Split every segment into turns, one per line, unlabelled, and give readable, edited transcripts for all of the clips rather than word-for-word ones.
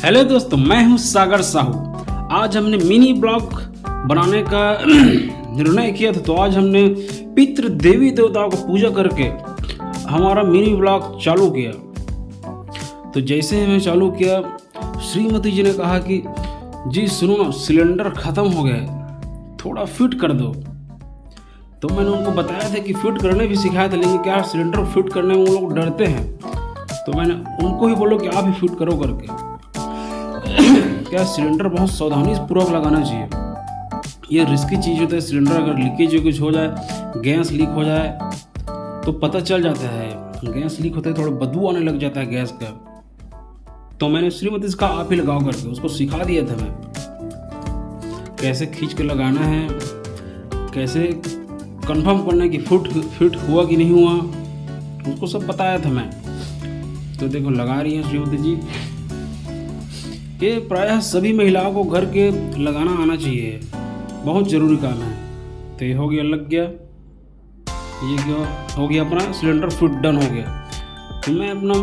Hello दोस्तों, मैं हूं सागर साहू। आज हमने मिनी ब्लॉग बनाने का निर्णय किया था, तो आज हमने पितृ देवी देवताओं को पूजा करके हमारा मिनी ब्लॉग चालू किया। तो जैसे ही मैं चालू किया, श्रीमती जी ने कहा कि जी सुनो ना, सिलेंडर ख़त्म हो गया है, थोड़ा फिट कर दो। तो मैंने उनको बताया था कि फिट करने भी सिखाया था, लेकिन क्या सिलेंडर फिट करने में वो लोग डरते हैं। तो मैंने उनको ही बोलो कि आप ही फिट करो करके। क्या सिलेंडर बहुत सावधानी पूर्वक लगाना चाहिए। ये रिस्की चीज़ होता है। सिलेंडर अगर लीकेज कुछ हो जाए, गैस लीक हो जाए तो पता चल जाता है। गैस लीक होता है, थोड़ा बदबू आने लग जाता है गैस का। तो मैंने श्रीमती से कहा आप ही लगाओ करके, उसको सिखा दिया था मैं कैसे खींच के लगाना है, कैसे कंफर्म करना कि फिट हुआ कि नहीं हुआ, उसको सब बताया था मैं। तो देखो लगा रही है श्रीमती जी। ये प्रायः सभी महिलाओं को घर के लगाना आना चाहिए, बहुत ज़रूरी काम है। तो ये हो गया, लग गया, ये क्या हो गया, अपना सिलेंडर फिट डन हो गया। तो मैं अपना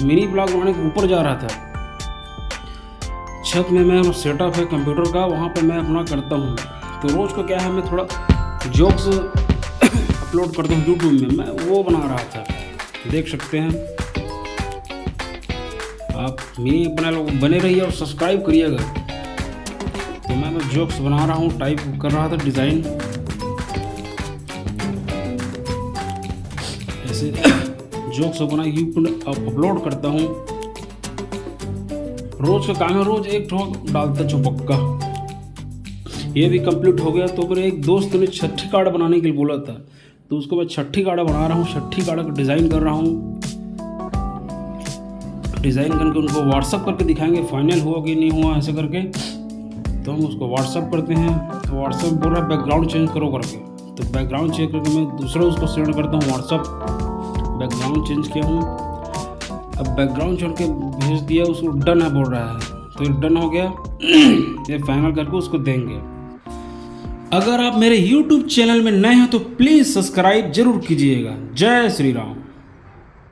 मिनी ब्लॉग बनाने के ऊपर जा रहा था। छत में मैं सेटअप है कंप्यूटर का, वहाँ पे मैं अपना करता हूँ। तो रोज़ को क्या है, मैं थोड़ा जोक्स अपलोड करता हूँ यूट्यूब में, मैं वो बना रहा था, देख सकते हैं आप। मिनी अपना लोग बने रहिए और सब्सक्राइब करिएगा। तो मैं जोक्स बना रहा हूँ, टाइप कर रहा था डिज़ाइन ऐसे जोक्स बना यूट्यूब अपलोड करता हूँ। रोज का काम है, रोज एक ठोक डालता चुपक्का। ये भी कंप्लीट हो गया। तो मेरे एक दोस्त ने छठी कार्ड बनाने के लिए बोला था, तो उसको मैं छठी कार्ड बना रहा हूँ। छठी कार्ड का डिज़ाइन कर रहा हूँ। डिज़ाइन करके उनको व्हाट्सअप करके दिखाएंगे फाइनल हुआ कि नहीं हुआ, ऐसे करके। तो हम उसको व्हाट्सअप करते हैं। तो व्हाट्सअप बोल रहा है बैकग्राउंड चेंज करो करके। तो बैकग्राउंड चेंज करके मैं दूसरा उसको सेंड करता हूँ व्हाट्सअप। बैकग्राउंड चेंज किया हूँ, अब बैकग्राउंड छोड़ के भेज दिया, उसको डन है बोल रहा है। तो ये डन हो गया। ये फाइनल करके उसको देंगे। अगर आप मेरे YouTube चैनल में नए हैं तो प्लीज़ सब्सक्राइब जरूर कीजिएगा। जय श्री राम।